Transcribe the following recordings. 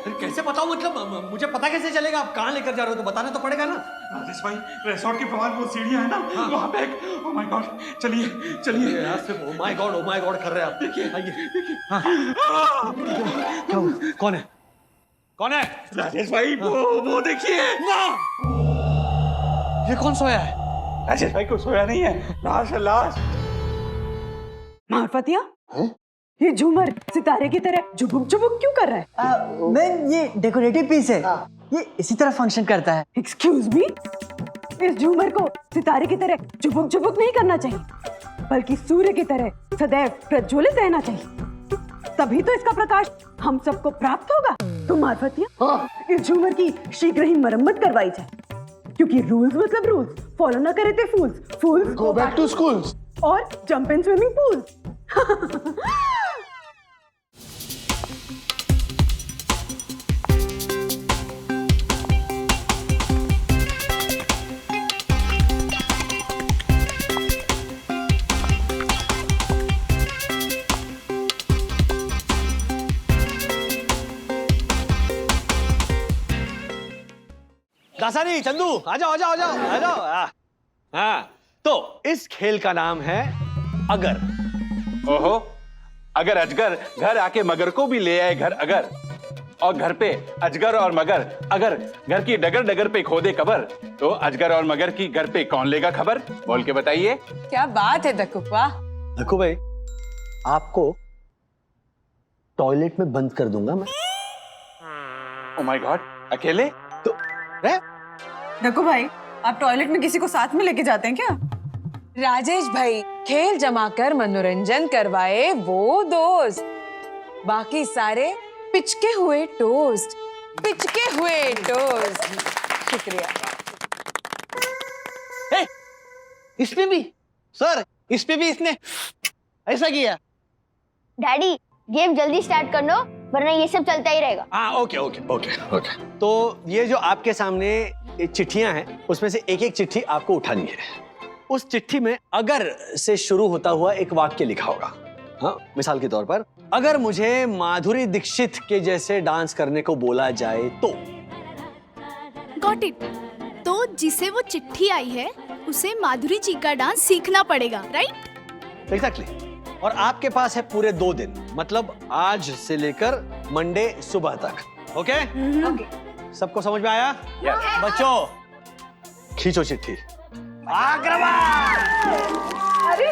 कैसे बताऊं, मतलब मुझे पता कैसे चलेगा? आप कहाँ लेकर जा रहे हो तो बताना तो पड़ेगा ना। राजेश भाई, रिसोर्ट के बाहर वो सीढ़ियां है ना, वहाँ पे एक, ओह माय गॉड, चलिए चलिए। यार सिर्फ ओ माय गॉड कर रहे हैं आप। देखिए, आइए। हाँ। क्या हुआ? कौन है? कौन है? राजेश भाई, वो देखिए ना, ये कौन सोया है? राजेश भाई को सोया नहीं है, लाश है, लाश। मार्फतिया, ये झूमर सितारे की तरह झुबुक झुबुक क्यों कर रहा है? मैम ये डेकोरेटिव पीस है, ये इसी तरह फंक्शन करता है। एक्सक्यूज मी, इस झूमर को सितारे की तरह झुबुक झुबुक नहीं करना चाहिए, बल्कि सूर्य की तरह सदैव प्रज्वलित रहना चाहिए। तभी तो इसका प्रकाश हम सबको प्राप्त होगा। तो मार्फतिया, इस झूमर की शीघ्र ही मरम्मत करवाई जाए, क्योंकि रूल्स मतलब रूल्स, फॉलो ना करे थे fools, fools go back to schools और jump in swimming pool. Dasani, Chandu, आ जाओ आ जाओ आ जाओ आ जाओ। हाँ, तो इस खेल का नाम है अगर। ओहो, अगर अजगर घर आके मगर को भी ले आए घर अगर, और घर पे अजगर और मगर अगर घर की डगर डगर पे खोदे कबर, तो अजगर और मगर की घर पे कौन लेगा खबर? बोल के बताइए। क्या बात है दक्कुपा। देखो भाई, आपको टॉयलेट में बंद कर दूंगा मैं। ओ माय गॉड, अकेले? तो दक्कू भाई, आप टॉयलेट में किसी को साथ में लेके जाते हैं क्या? राजेश भाई खेल जमा कर मनोरंजन करवाए वो दोस्त, बाकी सारे पिचके हुए टोस्ट, पिचके हुए टोस्ट। शुक्रिया। इसमें भी सर, इसमें भी इसने ऐसा किया। डैडी, गेम जल्दी स्टार्ट कर लो, वरना ये सब चलता ही रहेगा। हाँ, ओके ओके ओके ओके। तो ये जो आपके सामने चिट्ठियां हैं, उसमें से एक एक चिट्ठी आपको उठानी है। उस चिट्ठी में अगर से शुरू होता हुआ एक वाक्य लिखा होगा। हाँ, मिसाल के तौर पर, अगर मुझे माधुरी दीक्षित के जैसे डांस करने को बोला जाए तो। Got it. तो जिसे वो चिट्ठी आई है उसे माधुरी जी का डांस सीखना पड़ेगा, राइट? एग्जैक्टली। और आपके पास है पूरे 2 दिन, मतलब आज से लेकर मंडे सुबह तक। ओके? सबको समझ में आया? बच्चों, खींचो चिट्ठी। आक्रमण! अरे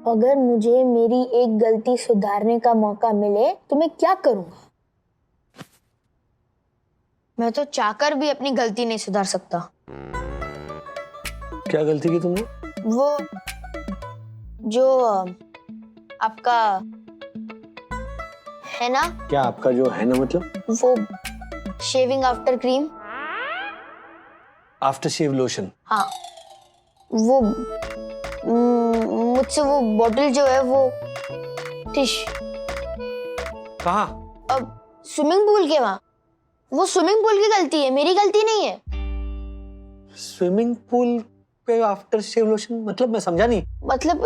अगर मुझे मेरी एक गलती सुधारने का मौका मिले तो मैं क्या करूंगा? मैं तो चाहकर भी अपनी गलती नहीं सुधार सकता। क्या गलती की तुमने? वो जो आपका है ना, क्या आपका जो है ना मतलब? वो shaving after cream. After shave lotion. हाँ, वो मुझसे वो बॉटल जो है वो टिश कहाँ? अब स्विमिंग पूल के वहां। वो स्विमिंग पूल की गलती है, मेरी गलती नहीं है। स्विमिंग पूल पे आफ्टर शेव लोशन मतलब मैं समझा नहीं। मतलब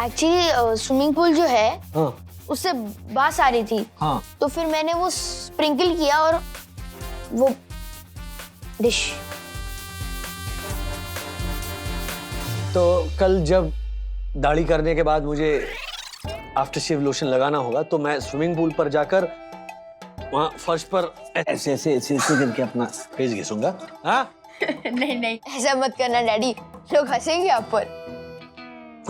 एक्चुअली स्विमिंग पूल जो है, हाँ उससे बास आ रही थी। हाँ, तो फिर मैंने वो स्प्रिंकल किया और वो डिश। तो कल जब दाढ़ी करने के बाद मुझे आफ्टर शेव लोशन लगाना होगा तो मैं स्विमिंग पूल पर जाकर वहाँ फर्श पर ऐसे ऐसे ऐसे ऐसे करके अपना फेस घिसूंगा। हाँ? नहीं नहीं, ऐसा मत करना डैडी, लोग हंसेंगे आप पर।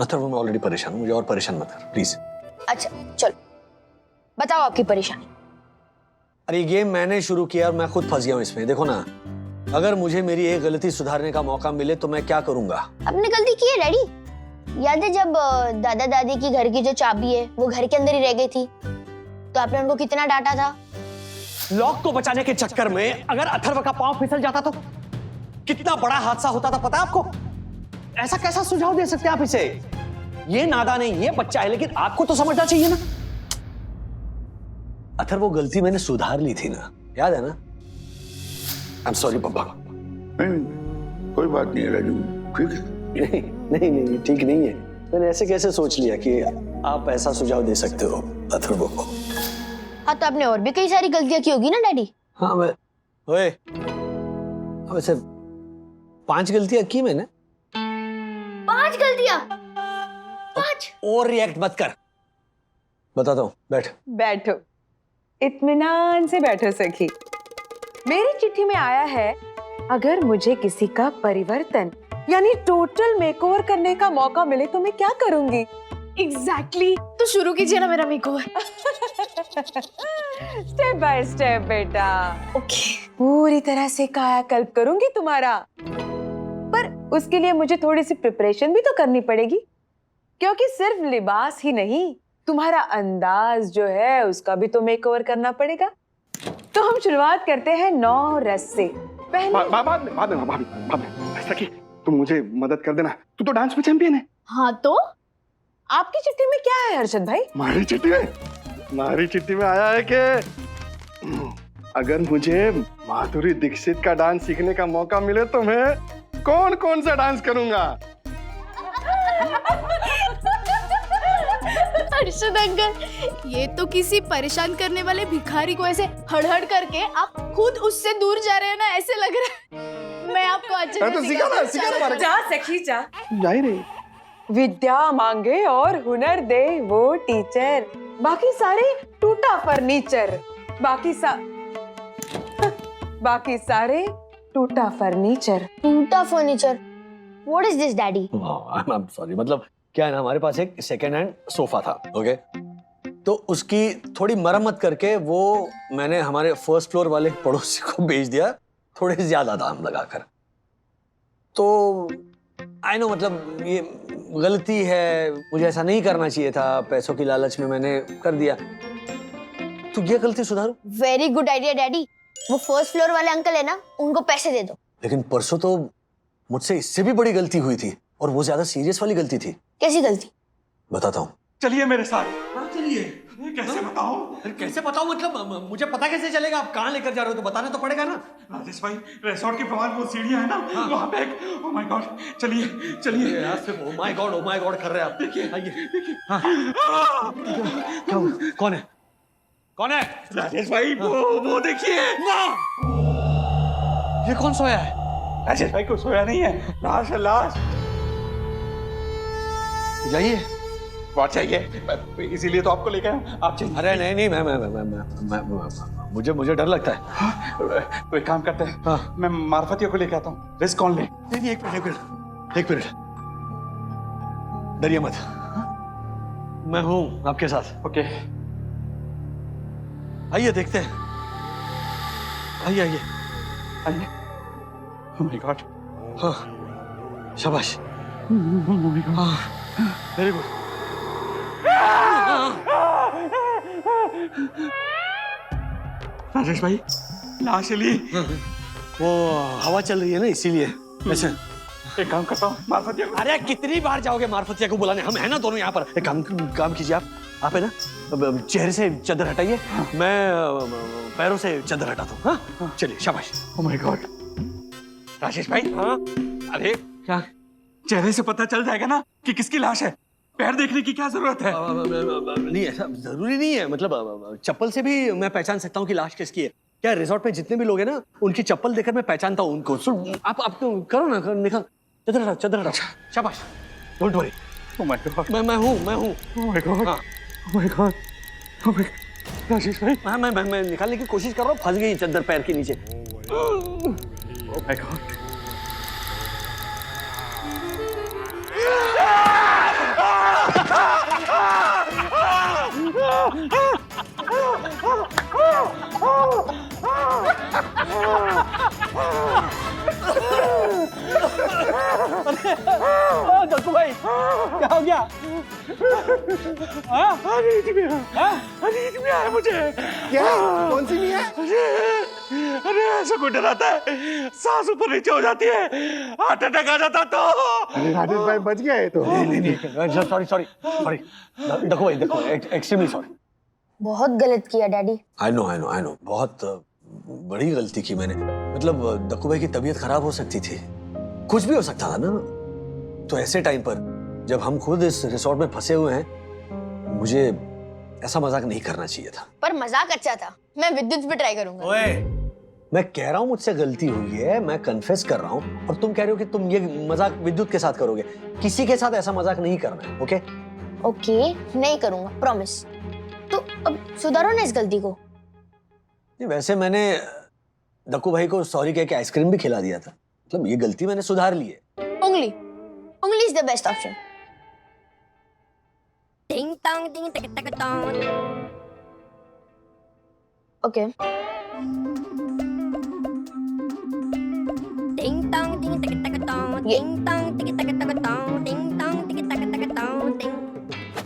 मतलब मैं ऑलरेडी परेशान हूँ, मुझे और परेशान मत कर प्लीज। अच्छा चलो, बताओ आपकी परेशानी। अरे ये गेम मैंने शुरू किया और मैं खुद फंस गया हूँ इसमें। देखो ना, अगर मुझे मेरी एक गलती सुधारने का मौका मिले तो मैं क्या करूंगा? आपने गलती की है डैडी। याद है जब दादा दादी की घर की जो चाबी है वो घर के अंदर ही रह गई थी, तो आपने उनको कितना डांटा था? लॉक को बचाने के चक्कर में अगर अथर्व का पांव फिसल जाता तो कितना बड़ा हादसा होता था, पता है आपको? ऐसा कैसा सुझाव दे सकते हैं आप इसे? ये नादान है, ये बच्चा है, लेकिन आपको तो समझना चाहिए ना। अथर वो गलती मैंने सुधार ली थी ना, याद है ना? आई एम सॉरी पापा। नहीं, कोई बात नहीं है राजू, ठीक है। नहीं नहीं नहीं, ठीक नहीं है। मैंने ऐसे कैसे सोच लिया कि आप ऐसा सुझाव दे सकते हो अथर्व को? हाँ तो आपने और भी कई सारी गलतियां की होगी ना डैडी? हाँ मैं ओए, वैसे 5 गलतियां की मैंने। 5 गलतियां? 5? और रिएक्ट मत कर, बताता हूँ, बैठ। बैठो, इत्मीनान से बैठो सखी। मेरी चिट्ठी में आया है, अगर मुझे किसी का परिवर्तन यानी टोटल मेकओवर करने का मौका मिले तो मैं क्या करूंगी? एग्जैक्टली तो शुरू कीजिए ना मेरा मेकओवर। स्टेप बाय स्टेप बेटा। ओके, पूरी तरह से कायाकल्प करूंगी तुम्हारा, पर उसके लिए मुझे थोड़ी सी प्रिपरेशन भी तो करनी पड़ेगी, क्योंकि सिर्फ लिबास ही नहीं, तुम्हारा अंदाज जो है उसका भी तो मेकओवर करना पड़ेगा। तो हम शुरुआत करते हैं 9 रस से। पहले भाभी, सखी तुम मुझे मदद कर देना, तू तो डांस में चैंपियन है। हाँ तो आपकी चिट्ठी में क्या है हर्षद भाई? हमारी चिट्ठी में आया है कि अगर मुझे माधुरी दीक्षित का डांस सीखने का मौका मिले तो मैं कौन कौन सा डांस करूंगा। हर्षद अंकल, ये तो किसी परेशान करने वाले भिखारी को ऐसे हड़हड़ करके आप खुद उससे दूर जा रहे हैं ना, ऐसे लग रहा है। मैं आपको अच्छे से सिखा जा सखी जा। जाए रे। विद्या मांगे और हुनर दे वो टीचर, बाकी सारे टूटा फर्नीचर, बाकी सारे टूटा फर्नीचर। टूटा furniture? What is this daddy? I am sorry, मतलब क्या है ना, हमारे पास एक सेकेंड हैंड सोफा था, ओके, तो उसकी थोड़ी मरम्मत करके वो मैंने हमारे फर्स्ट फ्लोर वाले पड़ोसी को बेच दिया, थोड़े ज्यादा दाम लगाकर। तो आई नो, मतलब ये गलती है, मुझे ऐसा नहीं करना चाहिए था, पैसों की लालच में मैंने कर दिया, तो ये गलती सुधारो। Very good idea daddy. वो फर्स्ट फ्लोर वाले अंकल है ना, उनको पैसे दे दो। लेकिन परसों तो मुझसे इससे भी बड़ी गलती हुई थी, और वो ज्यादा सीरियस वाली गलती थी। कैसी गलती? बताता हूँ। चलिए मेरे साथ। चलिए। कैसे बताओ? कैसे बताओ, मतलब मुझे पता कैसे चलेगा? आप कहाँ लेकर जा रहे हो, तो बताना तो पड़ेगा ना। राजेश भाई, रिसोर्ट के प्रमाण वो सीढ़ियां है ना, वहाँ पे एक, ओह माय गॉड, चलिए। ओह माय गॉड कर रहे हैं आप। देखिए, आइए। हाँ। क्या हुआ? कौन है? राजेश भाई, वो देखिए ना। ये कौन सोया है? राजेश भाई को सोया नहीं है, लाश है, लाश। जाइए। बात चाहिए, इसीलिए तो आपको लेकर आया। आप चाहिए। अरे नहीं, मैं मुझे डर लगता है। तो एक काम करते हैं, हाँ। मैं मार्फतिया को लेकर आता हूँ। रिस्क कौन ले? नहीं, एक मिनट, डरिए मत, मैं हूँ आपके साथ। ओके, आइए देखते हैं। आइए। ओह माय गॉड। हाँ, शाबाश। हाँ, वेरी गुड। राजेश भाई, लाश ली। वो हवा चल रही है ना, इसीलिए ऐसे। एक काम करता हूँ, मार्फतिया को। अरे कितनी बार जाओगे मार्फतिया को बुलाने? हम है ना दोनों यहाँ पर। एक काम कीजिए, आप है ना, चेहरे से चादर हटाइए, मैं पैरों से चादर हटाता हूँ। हाँ, चलिए, शाबाश। ओह माय गॉड। राजेश भाई, हाँ, अरे क्या? चेहरे से पता चल जाएगा ना कि किसकी लाश है, पैर देखने की क्या जरूरत है? नहीं, ऐसा जरूरी नहीं है, मतलब चप्पल से भी मैं पहचान सकता हूँ कि लाश किसकी है। क्या रिजॉर्ट में जितने भी लोग हैं ना, उनकी चप्पल देखकर मैं पहचानता हूँ उनको। आप तो करो ना, निकल, चादर हटाओ। शाबाश, don't worry. Oh my God. मैं हूँ। Oh my God. हाँ। Oh my God. राजेश भाई, हाँ, मैं निकालने की कोशिश कर रहा हूँ, फंस गई चादर पैर के नीचे। ओह माय गॉड। दत्तू भाई, क्या हो गया? नींद में आया मुझे। क्या? कौन सी नींद है? अरे ऐसा कोई डराता है, सांस ऊपर नीचे हो जाती है, हार्ट अटैक आ जाता तो। अरे राजेश भाई बच गया है तो। नहीं, सॉरी, दत्तू भाई, देखो, एक्सट्रीमली सॉरी। बहुत गलत किया डैडी। आई नो बहुत बड़ी गलती की मैंने। मतलब दक्कू भाई की तबीयत खराब हो सकती थी, कुछ भी हो सकता था ना। तो ऐसे टाइम पर जब हम खुद इस रिसोर्ट में फंसे हुए हैं, मुझे ऐसा मजाक नहीं करना चाहिए था। पर मजाक अच्छा था, मैं विद्युत पे ट्राई करूंगा। ओए, मैं कह रहा हूँ मुझसे गलती हुई है, मैं कन्फेस कर रहा हूँ, और तुम कह रहे हो कि तुम ये मजाक विद्युत के साथ करोगे। किसी के साथ ऐसा मजाक नहीं करना है, ओके? ओके, नहीं करूंगा, प्रॉमिस। तो अब सुधारो ना इस गलती को। वैसे मैंने दक्कू भाई को सॉरी कह के आइसक्रीम भी खिला दिया था। मतलब ये गलती मैंने सुधार ली है। उंगली इज द बेस्ट ऑप्शन। टिंग टोंग टिंग टक टक टोंग। ओके। टिंग टोंग टिंग टक टक टोंग। टिंग टोंग टिंग टक टक टोंग। टिंग टोंग टिंग टक टक टोंग। टिंग।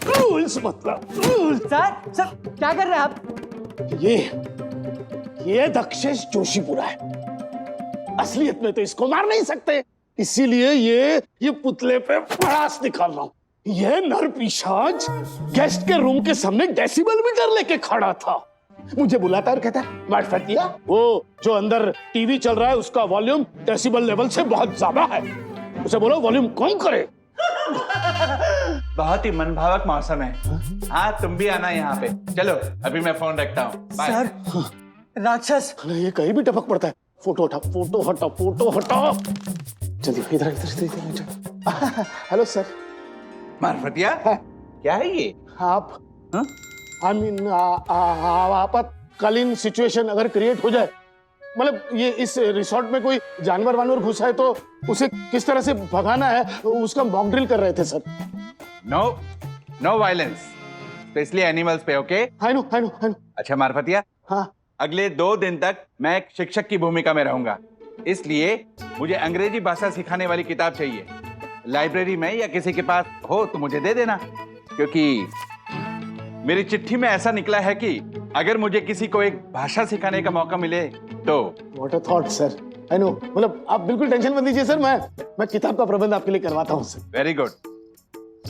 रूल्स मतलब रूल्स। सर क्या कर रहे हैं आप? ये दक्षेश जोशीपुरा है। असलियत में तो इसको मार नहीं सकते, इसीलिए ये पुतले पे भड़ास निकाल रहा हूँ। ये नर पिशाच गेस्ट के रूम के सामने डेसिबल मीटर लेके खड़ा था। मुझे बुलाता और कहता है, मार्फतिया, वो जो अंदर टीवी चल रहा है उसका वॉल्यूम डेसिबल लेवल से बहुत ज्यादा है, उसे बोलो वॉल्यूम कम करे। बहुत ही मनभावक मौसम है। हाँ, तुम भी आना यहाँ पे। चलो, अभी मैं फोन रखता हूँ। बाय। सर राक्षस। ये कहीं भी टपक पड़ता है। फोटो हटा, फोटो हटा, फोटो हटा। जल्दी इधर इधर इधर। Hello sir. मार्फतिया, क्या है ये? आप आई मीन आपातकालीन सिचुएशन अगर क्रिएट हो जाए, मतलब ये इस रिसोर्ट में कोई जानवर वानवर घुसा है तो उसे किस तरह से भगाना है, उसका मॉक ड्रिल कर रहे थे sir. No violence, specially animals पे। ओके? I know. अच्छा मार्फतिया, हाँ, अगले 2 दिन तक मैं एक शिक्षक की भूमिका में रहूंगा, इसलिए मुझे अंग्रेजी भाषा सिखाने वाली किताब चाहिए। लाइब्रेरी में या किसी के पास हो तो मुझे दे देना, क्योंकि मेरी चिट्ठी में ऐसा निकला है कि अगर मुझे किसी को एक भाषा सिखाने का मौका मिले तो। What a thought sir. I know, मतलब आप बिल्कुल टेंशन मत लीजिए सर, मैं किताब का प्रबंध आपके लिए करवाता हूँ सर। Very good.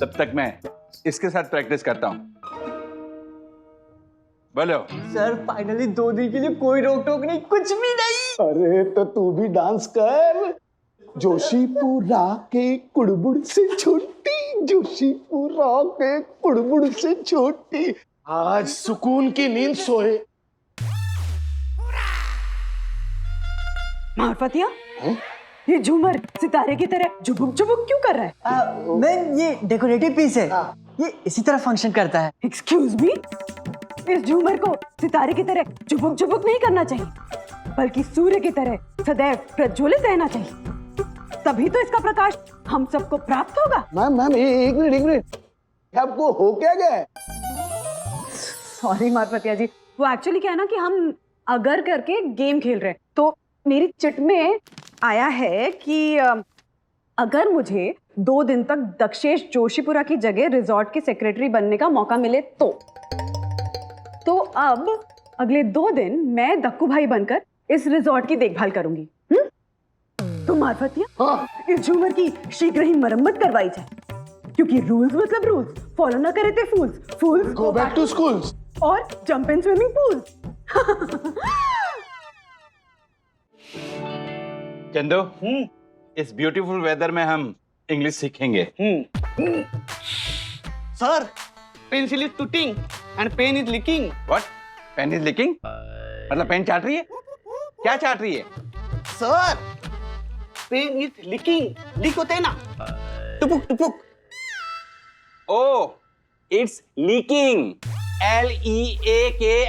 तब तक मैं इसके साथ प्रैक्टिस करता हूँ। बोलो। सर फाइनली 2 दिन के लिए कोई रोक टोक नहीं, कुछ भी नहीं। अरे तो तू भी डांस कर। जोशीपुरा के कुड़बुड़ से छोटी, जोशीपुरा के कुड़बुड़ से छोटी, आज सुकून की नींद सोए। मार्फतिया, ये झूमर सितारे की तरह झुबुक झुबुक क्यों कर रहा है? मैम ये डेकोरेटिव पीस है, ये इसी तरह फंक्शन करता है। एक्सक्यूज मी, इस झूमर को सितारे की तरह झुबुक झुबुक नहीं करना चाहिए, बल्कि सूर्य की तरह सदैव प्रज्वलित रहना चाहिए। तभी तो इसका प्रकाश हम सबको प्राप्त होगा। मैम एक मिनट, आपको हो क्या गया? सॉरी मार्फतिया जी, वो एक्चुअली क्या है ना कि हम अगर करके गेम खेल रहे हैं, तो मेरी चिट में आया है कि अगर मुझे 2 दिन तक दक्षेश जोशीपुरा की जगह रिजॉर्ट की सेक्रेटरी बनने का मौका मिले तो अब अगले 2 दिन मैं दक्कू भाई बनकर इस रिजॉर्ट की देखभाल करूंगी। तो मार्फतिया, हाँ। इस झूमर की शीघ्र ही मरम्मत करवाई जाए, क्योंकि रूल्स मतलब रूल्स, फॉलो ना करे थे fools go back to schools और jump in swimming pool. Chandu, इस ब्यूटीफुल वेदर में हम इंग्लिश सीखेंगे। सर, पेंसिल इज टूटिंग and pen is leaking. What? Pen is leaking? मतलब पेन चाट रही है? क्या चाट रही है? Sir, pen is leaking, leak होते हैं ना, टुपुक टुपुक। Oh, it's leaking. LEAKING,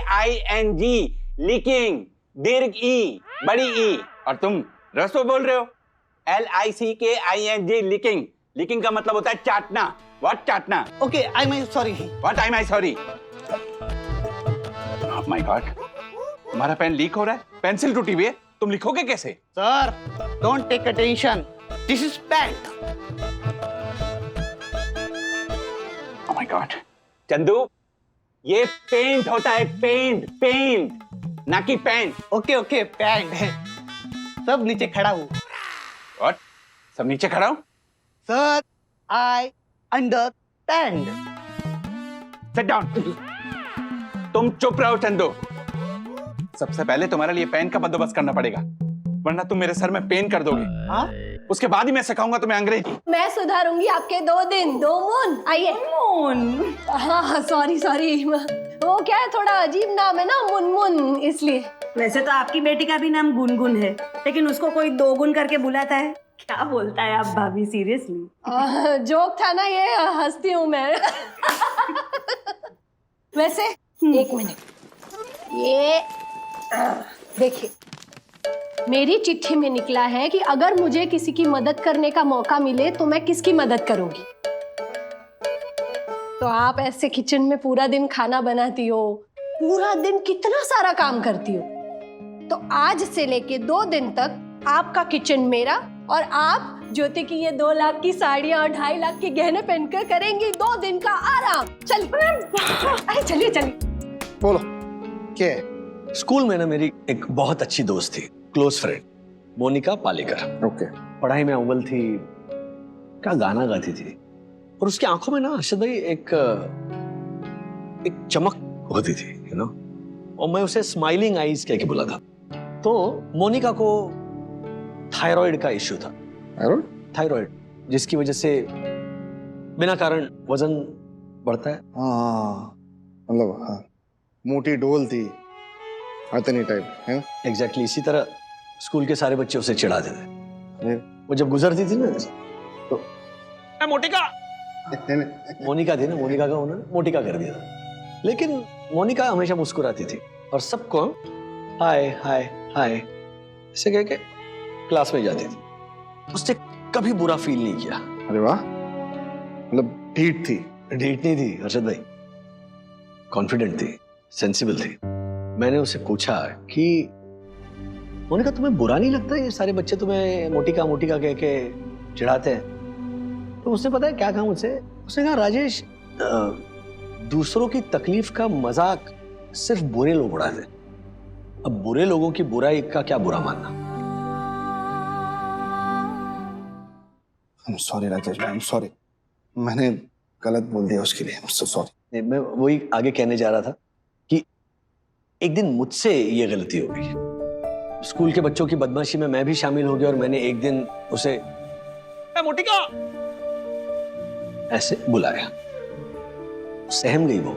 leaking, दीर्घ ई, बड़ी ई। और तुम रसो बोल रहे हो? LICKING, leaking. लीकिंग का मतलब होता है चाटना। व्हाट चाटना? Okay, I am sorry. What I am sorry? Oh my God, तुम्हारा पेन लीक हो रहा है, पेंसिल टूटी हुई है, तुम लिखोगे कैसे? Sir, don't take attention, this is paint. Oh my God, Chandu, ये पेंट होता है, पेंट, ना कि पेन। ओके, पेंट है। सब नीचे खड़ा हूँ। व्हाट? सब नीचे खड़ा हूं? Sir, I understand. Sit down. तुम चुप रहो चंदू। सबसे पहले तुम्हारे लिए पेन का बंदोबस्त करना पड़ेगा, वरना तुम मेरे सर में पेन कर दोगे। हाँ? उसके बाद ही मैं सिखाऊंगा तुम्हें अंग्रेजी। मैं सुधारूंगी आपके 2 दिन 2 मून। आइए मून। हाँ सॉरी वो क्या है, थोड़ा अजीब नाम है ना, मुनमुन, इसलिए। वैसे तो आपकी बेटी का भी नाम गुनगुन है, लेकिन उसको कोई 2 गुण करके बुलाता है। क्या बोलता है आप भाभी, सीरियसली? जोक था ना ये, हंसती हूँ मैं। वैसे 1 मिनट, ये देखिए, मेरी चिट्ठी में निकला है कि अगर मुझे किसी की मदद करने का मौका मिले तो मैं किसकी मदद करूंगी। तो आप ऐसे किचन में पूरा दिन खाना बनाती हो, पूरा दिन कितना सारा काम करती हो, तो आज से लेके 2 दिन तक आपका किचन मेरा, और आप ज्योति की ये 2 लाख की साड़ियां और 2.5 लाख के गहने पहनकर करेंगी 2 दिन का आराम। चलिए चलिए। बोलो क्या है? स्कूल में ना मेरी एक बहुत अच्छी दोस्त थी, close friend, Monica Palekar. Okay. पढ़ाई में अव्वल थी, क्या गाना गाती थी, और उसकी आंखों में ना अर्शद भाई एक चमक होती थी, यू नो, और मैं उसे स्माइलिंग आईज कह के बोला था। तो मोनिका को थायराइड का इश्यू था। थायराइड, जिसकी वजह से बिना कारण वजन बढ़ता है। हाँ, मतलब हाँ, मोटी डोल थी, अतनी टाइप है। एग्जैक्टली इसी तरह स्कूल के सारे बच्चे उसे चिढ़ाते थे। वो जब गुजरती थी ना तो मोटिका, मोनिका थी ना, मोनिका का उन्होंने मोटिका कर दिया था। लेकिन मोनिका हमेशा मुस्कुराती थी और सबको हाय हाय हाय ऐसे कह के क्लास में जाती थी। उसने कभी बुरा फील नहीं किया। अरे वाह, मतलब ढीठ थी। ढीठ नहीं थी अर्शद भाई, कॉन्फिडेंट थी, सेंसिबल थी। मैंने उसे पूछा कि मोनिका तुम्हें बुरा नहीं लगता ये सारे बच्चे तुम्हें मोटिका मोटिका कह के चिढ़ाते हैं? तो उसने पता है क्या कहा मुझसे? उसने कहा राजेश, दूसरों की तकलीफ का मजाक सिर्फ बुरे लोग उड़ाते, अब बुरे लोगों की बुराई का क्या बुरा मानना। I'm sorry राजेश भाई, I'm sorry, मैंने गलत बोल दिया उसके लिए, I'm so sorry। मैं वही आगे कहने जा रहा था कि एक दिन मुझसे ये गलती हो गई। स्कूल के बच्चों की बदमाशी में मैं भी शामिल हो गया और मैंने एक दिन उसे मोटिका ऐसे बुलाया। सहम गई वो,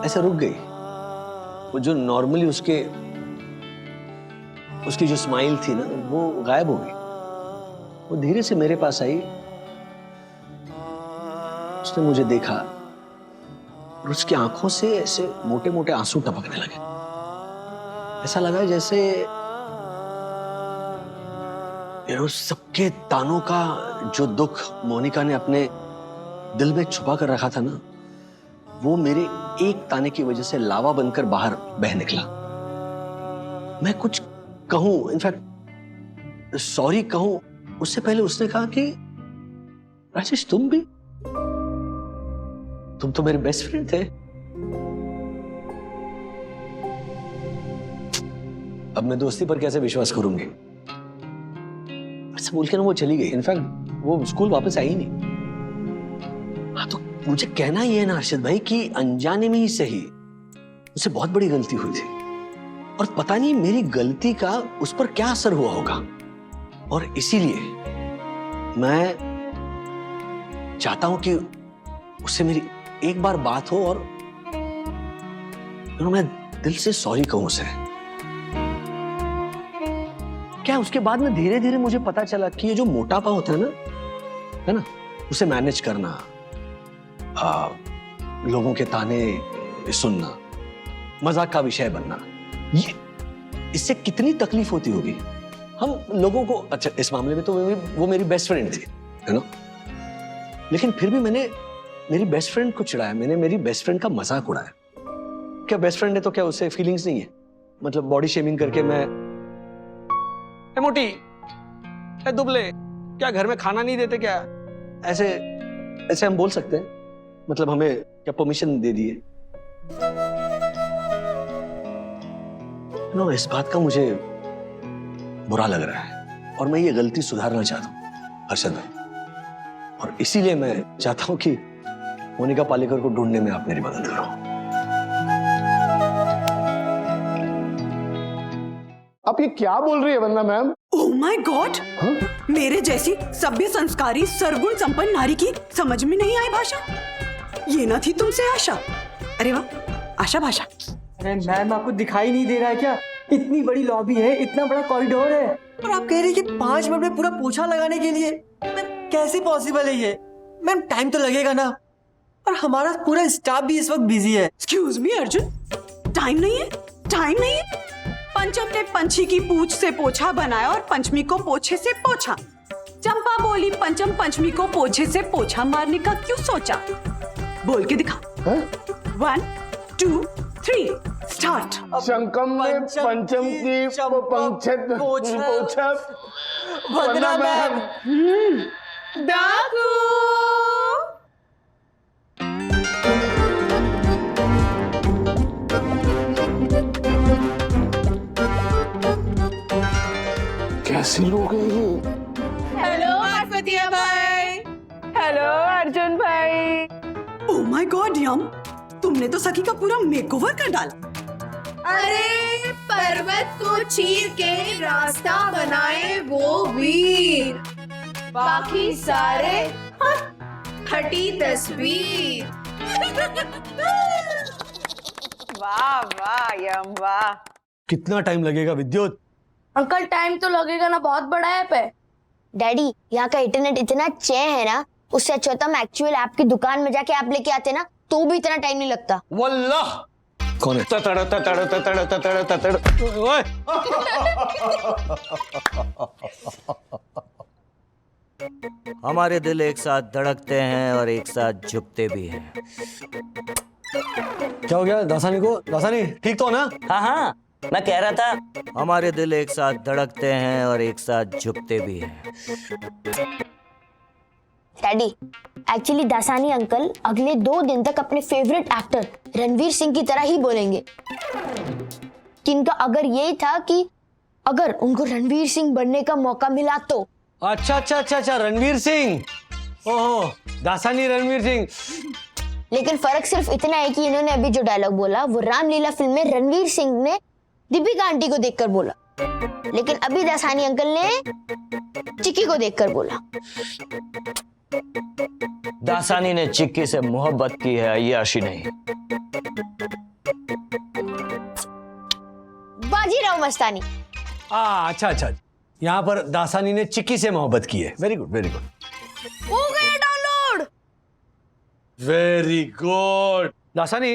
ऐसे रुक गई। वो जो नॉर्मली उसकी जो स्माइल थी ना, वो गायब हो गई। वो धीरे से मेरे पास आई, उसने मुझे देखा और उसकी आंखों से ऐसे मोटे मोटे आंसू टपकने लगे। ऐसा लगा जैसे सबके तानों का जो दुख मोनिका ने अपने दिल में छुपा कर रखा था ना, वो मेरे एक ताने की वजह से लावा बनकर बाहर बह निकला। मैं कुछ कहूं, इनफैक्ट सॉरी कहूं, उससे पहले उसने कहा कि राजेश तुम तो मेरे बेस्ट फ्रेंड थे। अब मैं दोस्ती पर कैसे विश्वास करूंगी? ऐसे बोल के ना वो चली गई। इनफैक्ट वो स्कूल वापस आई नहीं। हाँ, तो मुझे कहना ये है ना अर्शद भाई कि अनजाने में ही सही उससे बहुत बड़ी गलती हुई थी, और पता नहीं मेरी गलती का उस पर क्या असर हुआ होगा। और इसीलिए मैं चाहता हूं कि उससे मेरी एक बार बात हो और मैं दिल से सॉरी कहूं उसे। क्या उसके बाद में धीरे धीरे मुझे पता चला कि ये जो मोटापा होता है ना, उसे मैनेज करना, लोगों के ताने सुनना, मजाक का विषय बनना, ये इससे कितनी तकलीफ होती होगी हम लोगों को। अच्छा, इस मामले में तो वो मेरी बेस्ट फ्रेंड थी, है ना, लेकिन फिर भी मैंने मेरी बेस्ट फ्रेंड को चिढ़ाया, मैंने मेरी बेस्ट फ्रेंड का मजाक उड़ाया। क्या बेस्ट फ्रेंड है तो क्या उससे फीलिंग्स नहीं है? मतलब बॉडी शेमिंग करके मैं मोटी, दुबले, क्या घर में खाना नहीं देते क्या, ऐसे हम बोल सकते हैं? मतलब हमें क्या परमिशन दे दी है? नो, इस बात का मुझे बुरा लग रहा है और मैं ये गलती सुधारना चाहता हूं अर्शद भाई, और इसीलिए मैं चाहता हूं कि मोनिका पालेकर को ढूंढने में आप मेरी मदद करो। आप ये क्या बोल रही है वंदना मैम? ओह माय गॉड, मेरे जैसी सभ्य संस्कारी सरगुण संपन्न नारी की समझ में नहीं आई भाषा। ये ना थी तुमसे आशा। अरे वाह, आशा भाषा। अरे मैम, आपको दिखाई नहीं दे रहा है क्या? इतनी बड़ी लॉबी है, इतना बड़ा कॉरिडोर है, और आप कह रही है कि 5 मिनट में पूरा पोछा लगाने के लिए? मैम, कैसे पॉसिबल है ये? मैम, टाइम तो लगेगा ना, और हमारा पूरा स्टाफ भी इस वक्त बिजी है। एक्सक्यूज मी अर्जुन, टाइम नहीं है, टाइम नहीं है। पंचम ने पंछी की पूंछ से पोछा बनाया और पंचमी को पोछे से पोछा। चंपा बोली पंचम पंचमी को पोछे से पोछा मारने का क्यों सोचा? बोल के दिखा। 1 2 3 स्टार्ट। शंकम ने पंचम की पंचम पोछा। वंदना मैम। डाकू। कैसे लोग हैं ये? हेलो पार्वतिया भाई। हेलो अर्जुन भाई। ओह माय गॉड यम, तुमने तो सखी का पूरा मेकओवर कर डाला। अरे पर्वत को चीर के रास्ता बनाए वो वीर, बाकी सारे खटी तस्वीर। वाह वाह यम वाह। कितना टाइम लगेगा विद्युत? अंकल टाइम तो लगेगा ना, बहुत बड़ा ऐप है। डैडी, यहाँ का इंटरनेट इतना चे है ना, उससे अच्छा होता हम एक्चुअल ऐप की दुकान में जाके ऐप लेके आते ना, तो भी इतना टाइम नहीं लगता। वल्लाह। कौन है? ततड़ ततड़ ततड़ ततड़ ततड़। ओए, हमारे दिल एक साथ धड़कते हैं और एक साथ झुकते भी हैं। क्या हो गया दासानी को? दासानी ठीक तो हो ना? हाँ हाँ, मैं कह रहा था हमारे दिल एक साथ धड़कते हैं और एक साथ झुकते भी हैं। डैडी, एक्चुअली दासानी अंकल अगले 2 दिन तक अपने फेवरेट एक्टर रणवीर सिंह की तरह ही बोलेंगे। कि इनका अगर यही था कि अगर उनको रणवीर सिंह बनने का मौका मिला तो। अच्छा, रणवीर सिंह। ओहो, दासानी रणवीर सिंह। लेकिन फर्क सिर्फ इतना है कि इन्होंने अभी जो डायलॉग बोला वो रामलीला फिल्म में रणवीर सिंह ने दीपिका आंटी को देखकर बोला, लेकिन अभी दासानी अंकल ने चिक्की को देखकर बोला। दासानी ने चिक्की से मोहब्बत की है, अय्याशी नहीं। बाजीराव मस्तानी। अच्छा, यहाँ पर दासानी ने चिक्की से मोहब्बत की है। Very good, very good. हो गया डाउनलोड। Very good. दासानी,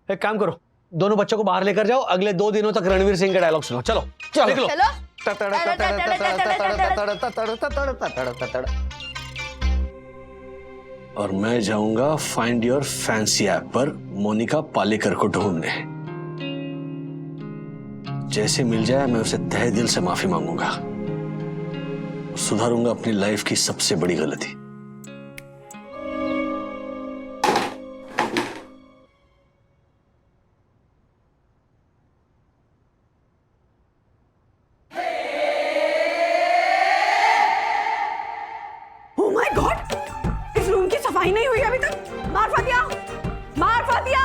एक काम करो, दोनों बच्चों को बाहर लेकर जाओ, अगले 2 दिनों तक रणवीर सिंह का डायलॉग सुनो। चलो लिख लो। और मैं जाऊंगा फाइंड योर फैंसी ऐप पर मोनिका पालेकर को ढूंढने। जैसे मिल जाए मैं उसे तहे दिल से माफी मांगूंगा, सुधारूंगा अपनी लाइफ की सबसे बड़ी गलती। ओह माय गॉड, इस रूम की सफाई नहीं हुई अभी तक। मार फातिया, मार फातिया।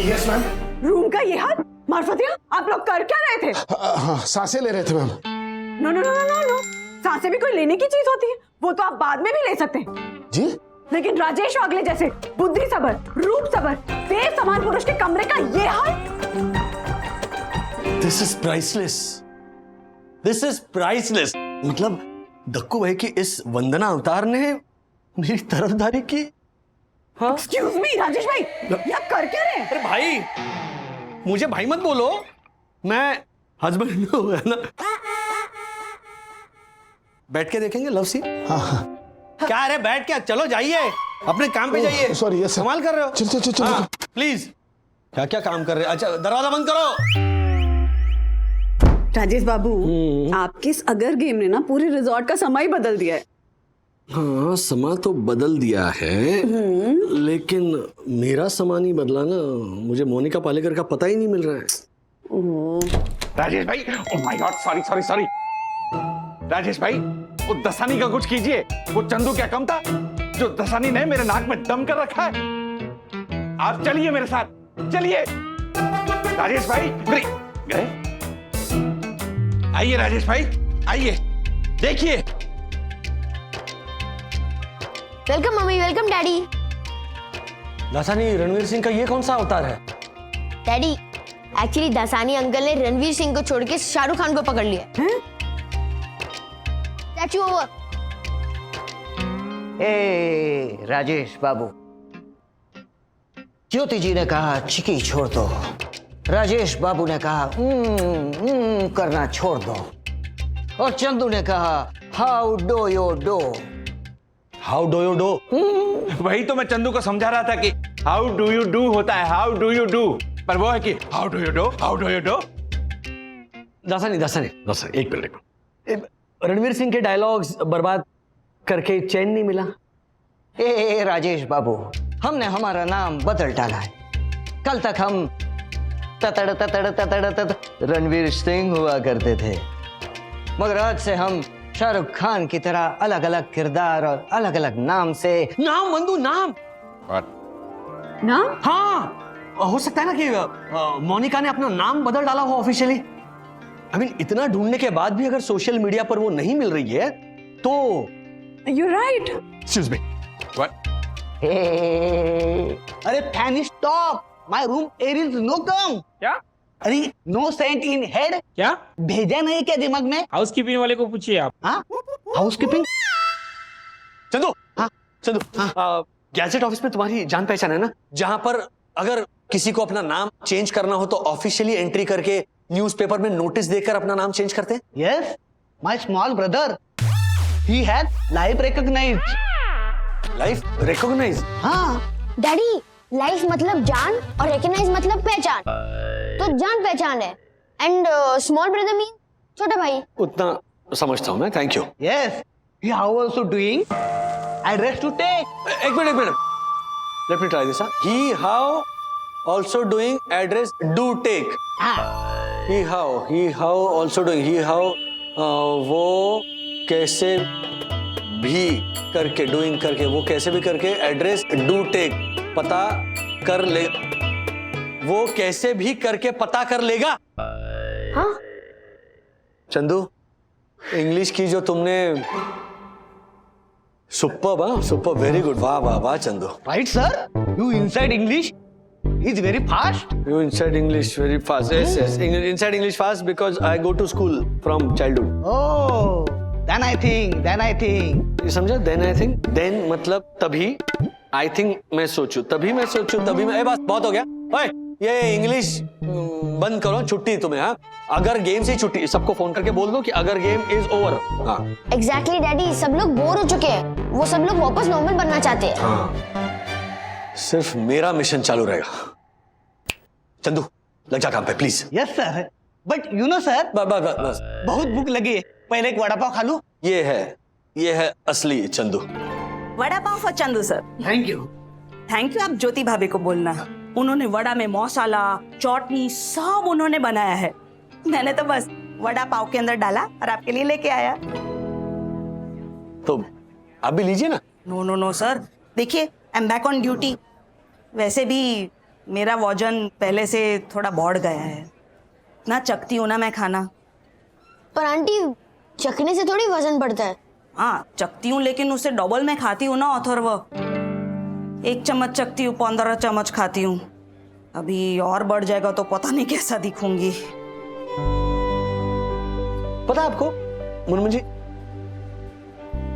Yes ma'am. रूम का ये हाल। मार फातिया, आप लोग कर क्या रहे थे? हाँ, सांसें ले रहे थे ma'am. No no no no no, सांसें भी कोई लेने की चीज होती है, वो तो आप बाद में भी ले सकते हैं। जी? लेकिन राजेश वागले जैसे बुद्धि सबर, रूप सबर, देव समान पुरुष के कमरे का ये हाल। This is priceless, this is priceless. मतलब दक्कू भाई की इस वंदना अवतार ने मेरी तरफदारी की। हाँ? एक्सक्यूज मी राजेश भाई, ये आप कर क्या रहे हैं? अरे भाई, मुझे भाई मत बोलो, मैं हस्बैंड हो गया ना। बैठ के देखेंगे लव सीन। हाँ। क्या रे, बैठ के चलो, जाइए अपने काम पे जाइए। Sorry, yes sir. कमाल कर रहे हो। चल। हाँ, प्लीज। क्या क्या काम कर रहे हैं? अच्छा, दरवाजा बंद करो। राजेश बाबू, आपके इस अगर गेम ने ना पूरे रिजॉर्ट का समय बदल दिया है। हाँ, समा तो बदल दिया है, लेकिन मेरा समा नहीं बदला ना। मुझे मोनिका पालेकर का पता ही नहीं मिल रहा है। राजेश भाई, ओह माय गॉड, सॉरी। राजेश भाई, वो दसानी का कुछ कीजिए। वो चंदू क्या कम था? जो दसानी ने मेरे नाक में दम कर रखा है। आप चलिए मेरे साथ, चलिए। राजेश भाई गए? आइए राजेश भाई, आइए, देखिए। Welcome mummy, welcome daddy. Dasani, Ranveer Singh का ये कौन सा अवतार है? डैडी, एक्चुअली दासानी अंकल ने रणवीर सिंह को छोड़ के शाहरुख खान को पकड़ लिया। Statue over. ए राजेश बाबू, ज्योति जी ने कहा चिकी छोड़ दो, राजेश बाबू ने कहा करना छोड़ दो, और चंदू ने कहा how do you do. How do you do? वही तो मैं चंदू को समझा रहा था कि हाउ डू यू डू होता है, हाउ डू यू डू, पर वो है कि how do you do, how do you do. Dasani, एक मिनट। रणवीर सिंह के डायलॉग्स बर्बाद करके चैन नहीं मिला? ए राजेश बाबू, हमने हमारा नाम बदल डाला है। कल तक हम ततड़ ततड़ ततड़ ततड़ रणवीर सिंह हुआ करते थे, मगर आज से हम शाहरुख खान की तरह अलग अलग किरदार और अलग अलग नाम से। नाम मंदू, नाम नाम? हाँ, हो सकता है ना कि मोनिका ने अपना नाम बदल डाला हो ऑफिशियली। आई मीन, इतना ढूंढने के बाद भी अगर सोशल मीडिया पर वो नहीं मिल रही है तो You're right. एक्सक्यूज मी, अरे fan stop, my room air is no come. क्या? अरे नो सेंट इन हेड। क्या भेजा नहीं क्या दिमाग में? हाउसकीपिंग वाले को पूछिए आप। हाँ, हाउसकीपिंग। चंदू, गैजेट ऑफिस में तुम्हारी जान पहचान है ना, जहां पर अगर किसी को अपना नाम चेंज करना हो तो ऑफिशियली एंट्री करके न्यूज़पेपर में नोटिस देकर अपना नाम चेंज करते हैं? Yes, my small brother, he has life recognized. Life recognize? हाँ डैडी, लाइफ मतलब जान और रिकॉग्नाइज मतलब पहचान, तो जान पहचान है। एंड स्मॉल ब्रदर मीन छोटा भाई। उतना समझता हूं मैं, thank you. Yes, he how also doing address to take. एक minute, let me try this. He how also doing address do take. He how also doing, he how वो कैसे भी करके, डूइंग करके, वो कैसे भी करके एड्रेस डू टेक, पता कर ले, वो कैसे भी करके पता कर लेगा। हाँ? चंदू, इंग्लिश की जो तुमने सुपर, वेरी गुड, वाह वाह वाह Chandu. Right sir, you inside English is very fast. You inside English very fast. Yes. Inside English fast because I go to school from childhood. Oh, then I think. ये समझा? Then I think. Then मतलब तभी. I think मैं सोचूं. तभी मैं सोचूं. तभी मैं. बस बहुत हो गया. ओए, ये इंग्लिश बंद करो. छुट्टी तुम्हें, हाँ? अगर गेम से छुट्टी, सबको फोन करके बोल दो कि अगर गेम इज ओवर. हाँ. Exactly डैडी, सब लोग बोर हो चुके हैं, वो सब लोग वापस नॉर्मल बनना चाहते हैं। हाँ. सिर्फ मेरा मिशन चालू रहेगा। चंदू, लग जा काम पे please. Yes sir, but you know sir, बस बहुत भूख लगी है, पहले एक वड़ा पाव खा लूं। ये है असली चंदू। Vada pav for Chandu sir. Thank you. आप ज्योति भाभी को बोलना, उन्होंने वड़ा में मसाला, चटनी सब उन्होंने बनाया है। मैंने तो बस वड़ा पाव के अंदर डाला और आपके लिए लेके आया। तो आप भी लीजिए ना। नो सर, देखिए I am back on duty. वैसे भी मेरा वजन पहले से थोड़ा बढ़ गया है ना, चखती हूँ ना मैं खाना। पर आंटी, चखने से थोड़ी वजन बढ़ता है। हाँ, चखती हूँ, लेकिन उससे डबल मैं खाती हूँ ना अथर्व। 1 चम्मच चखती हूँ, 15 चम्मच खाती हूँ। अभी और बढ़ जाएगा तो पता नहीं कैसा दिखूंगी। पता आपको मुनमुन जी,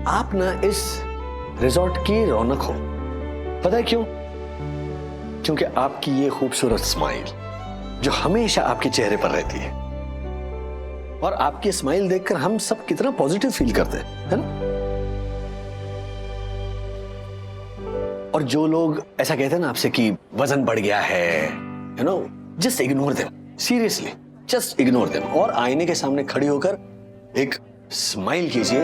आप ना इस रिजॉर्ट की रौनक हो। पता है क्यों? क्योंकि आपकी ये खूबसूरत स्माइल जो हमेशा आपके चेहरे पर रहती है, और आपकी स्माइल देखकर हम सब कितना पॉजिटिव फील करते हैं, है ना? और जो लोग ऐसा कहते हैं ना आपसे कि वजन बढ़ गया है, you know, just ignore them, seriously just ignore them, और आईने के सामने खड़ी होकर एक स्माइल कीजिए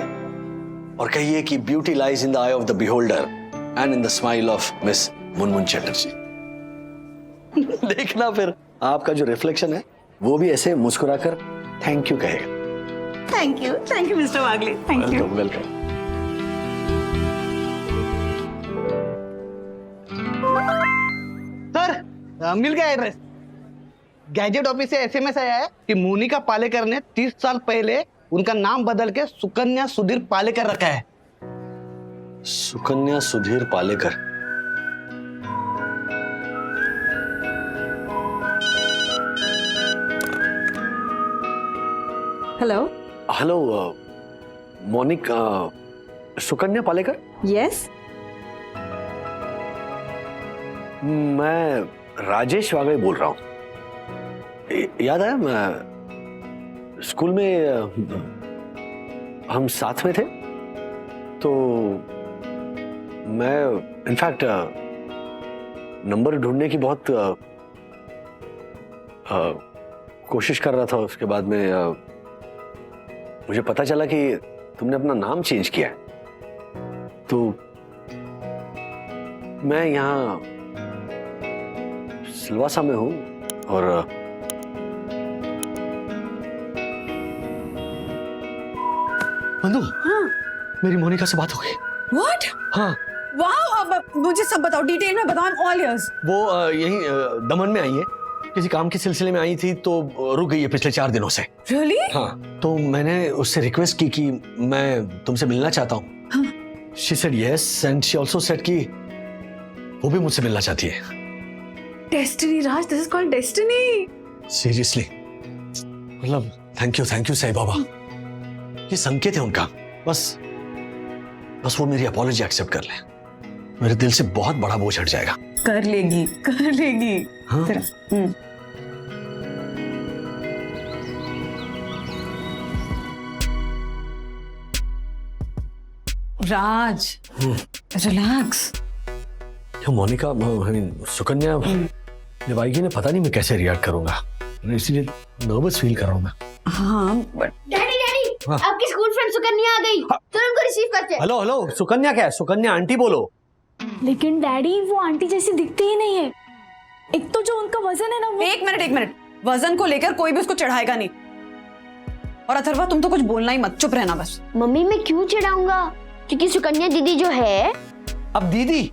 और कहिए कि beauty lies in the I of the beholder and in the smile of miss Munmun Chatterjee. देखना फिर आपका जो रिफ्लेक्शन है वो भी ऐसे मुस्कुराकर थैंक यू कहेगा। Thank you mister Wagle, thank you. Welcome. मिल गया एड्रेस। गैजेट ऑफिस से एसएमएस आया है कि मोनिका पालेकर ने 30 साल पहले उनका नाम बदल के सुकन्या सुधीर पालेकर रखा है। Sukanya Sudhir Palekar. Hello. Hello Monica, Sukanya Palekar. Yes. मैं राजेश वागले बोल रहा हूँ। याद है मैं स्कूल में हम साथ में थे, तो मैं इनफैक्ट नंबर ढूंढने की बहुत कोशिश कर रहा था। उसके बाद में मुझे पता चला कि तुमने अपना नाम चेंज किया है, तो मैं यहाँ सिलवासा में हूँ और मनु, हाँ। मेरी मोनिका से बात हो गई। व्हाट? हाँ। वाओ, अब मुझे सब बताओ, डिटेल में बताओ। I am all ears. वो यहीं दमन में आई है, किसी काम के सिलसिले में आई थी, तो रुक गई है पिछले 4 दिनों से। रियली? हाँ, तो मैंने उससे रिक्वेस्ट की कि मैं तुमसे मिलना चाहता हूँ। She said yes and she also said कि वो भी मुझसे मिलना चाहती है। Destiny Raj, this is called destiny. Seriously, मतलब थैंक यू साईं बाबा। ये संकेत है उनका। बस वो मेरी अपॉलॉजी एक्सेप्ट कर ले, मेरे दिल से बहुत बड़ा बोझ हट जाएगा। कर लेगी, कर लेगी। हाँ? राज, रिलैक्स। क्या मोनिका, सुकन्या निभाएगी ने, पता नहीं मैं कैसे रिएक्ट करूंगा, इसीलिए नर्वस फील कर रहा हूँ मैं। हाँ बट डैडी हाँ। आपकी स्कूल फ्रेंड सुकन्या आ गई। चलो उनको रिसीव करते हैं। हेलो, सुकन्या क्या है? सुकन्या आंटी बोलो। लेकिन डैडी वो आंटी जैसी दिखती ही नहीं है। एक तो जो उनका वजन है ना वो... एक मिनट, वजन को लेकर कोई भी उसको चढ़ाएगा नहीं। और अथर्वा, तुम तो कुछ बोलना ही मत, चुप रहना बस। मम्मी मैं क्यों चिढ़ाऊंगा, क्योंकि सुकन्या दीदी जो है। अब दीदी?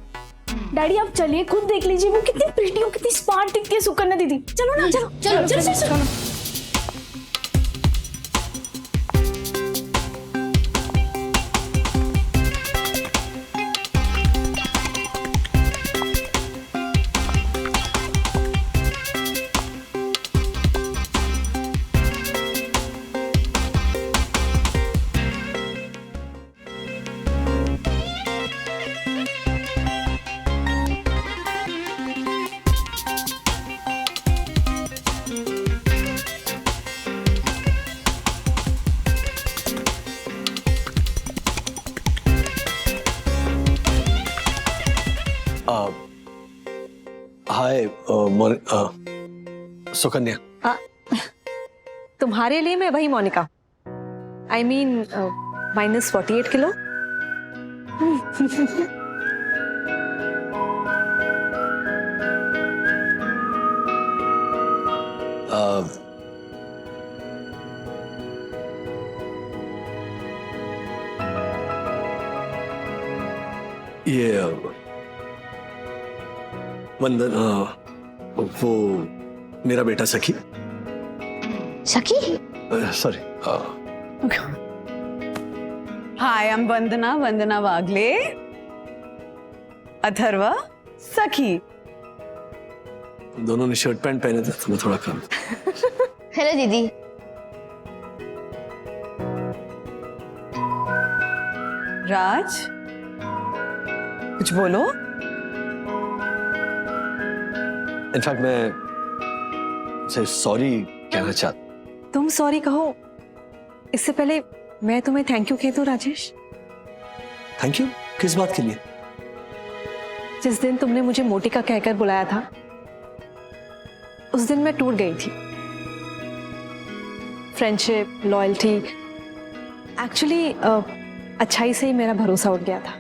डैडी आप चलिए, खुद देख लीजिए वो कितनी प्रिटी और कितनी स्मार्ट दिखती है सुकन्या दीदी। चलो ना, चलो। हाय सुकन्या। तुम्हारे लिए मैं वही मोनिका, I mean -48 किलो। ये वंदन, वो मेरा बेटा सखी। सखी? सॉरी। हाय, आई एम वंदना वागले। अथर्वा, सखी। दोनों ने शर्ट पैंट पहने थे, तो मैं थोड़ा कम। हेलो दीदी। राज, कुछ बोलो। इनफैक्ट मैं सॉरी कहना चाहता। तुम सॉरी कहो, इससे पहले मैं तुम्हें थैंक यू कह दूं राजेश। Thank you? किस बात के लिए? जिस दिन तुमने मुझे मोटिका कहकर बुलाया था, उस दिन मैं टूट गई थी। फ्रेंडशिप, लॉयल्टी, एक्चुअली अच्छाई से ही मेरा भरोसा उठ गया था।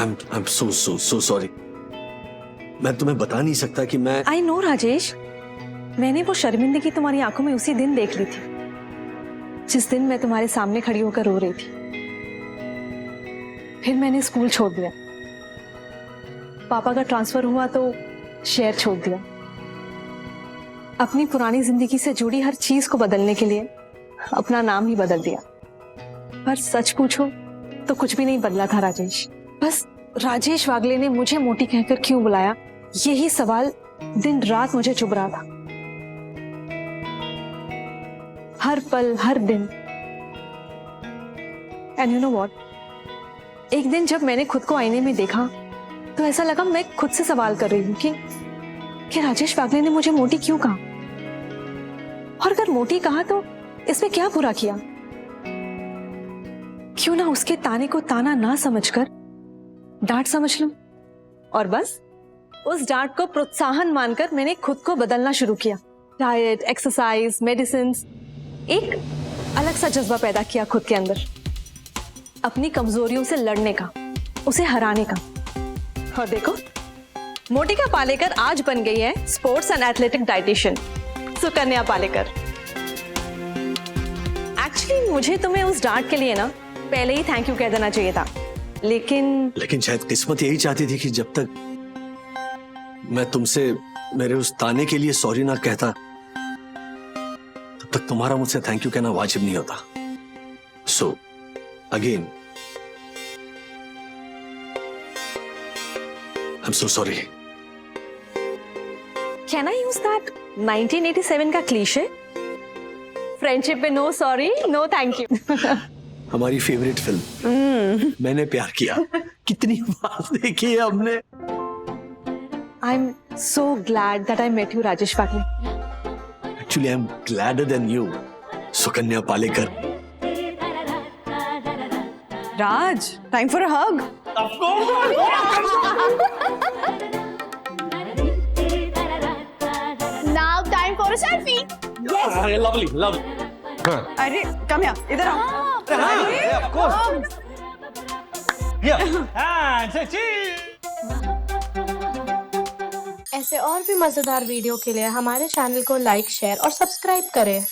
I'm so sorry। मैं तुम्हें बता नहीं सकता कि मैं। आई नो राजेश, मैंने वो शर्मिंदगी तुम्हारी आंखों में उसी दिन देख ली थी, जिस दिन मैं तुम्हारे सामने खड़ी होकर रो रही थी। फिर मैंने स्कूल छोड़ दिया। पापा का ट्रांसफर हुआ तो शेयर छोड़ दिया। अपनी पुरानी जिंदगी से जुड़ी हर चीज को बदलने के लिए अपना नाम ही बदल दिया। पर सच पूछो तो कुछ भी नहीं बदला था राजेश। बस राजेश वागले ने मुझे मोटी कहकर क्यों बुलाया, यही सवाल दिन रात मुझे चुभ रहा था। हर पल हर दिन। एंड यू नो व्हाट, एक दिन जब मैंने खुद को आईने में देखा तो ऐसा लगा मैं खुद से सवाल कर रही हूँ कि राजेश वागले ने मुझे मोटी क्यों कहा, और अगर मोटी कहा तो इसमें क्या बुरा किया। क्यों ना उसके ताने को ताना ना समझकर डांट समझ लूं, और बस उस डांट को प्रोत्साहन मानकर मैंने खुद को बदलना शुरू किया। डाइट, एक्सरसाइज, मेडिसिन, एक अलग सा जज्बा पैदा किया खुद के अंदर, अपनी कमजोरियों से लड़ने का, उसे हराने का। और देखो, मोटिका पालेकर आज बन गई है sports and athletic dietitian Sukanya Palekar. Actually मुझे तुम्हें उस डांट के लिए ना पहले ही थैंक यू कह देना चाहिए था, लेकिन शायद किस्मत यही चाहती थी कि जब तक मैं तुमसे मेरे उस ताने के लिए सॉरी ना कहता तब तक तुम्हारा मुझसे थैंक यू कहना वाजिब नहीं होता। So again I am so sorry. Can I use that 1987 का क्लीशे, फ्रेंडशिप में no sorry no thank you. हमारी फेवरेट फिल्म मैंने प्यार किया कितनी बार देखी है हमने। I am so glad that I met you Rajesh Wagle. Actually I am gladder than you Sukanya Palekar. Raj, time for a hug. Now time for a selfie. Lovely lovely. अरे come यहाँ, इधर आओ। Of course. ऐसे और भी मजेदार वीडियो के लिए हमारे चैनल को लाइक, शेयर और सब्सक्राइब करें।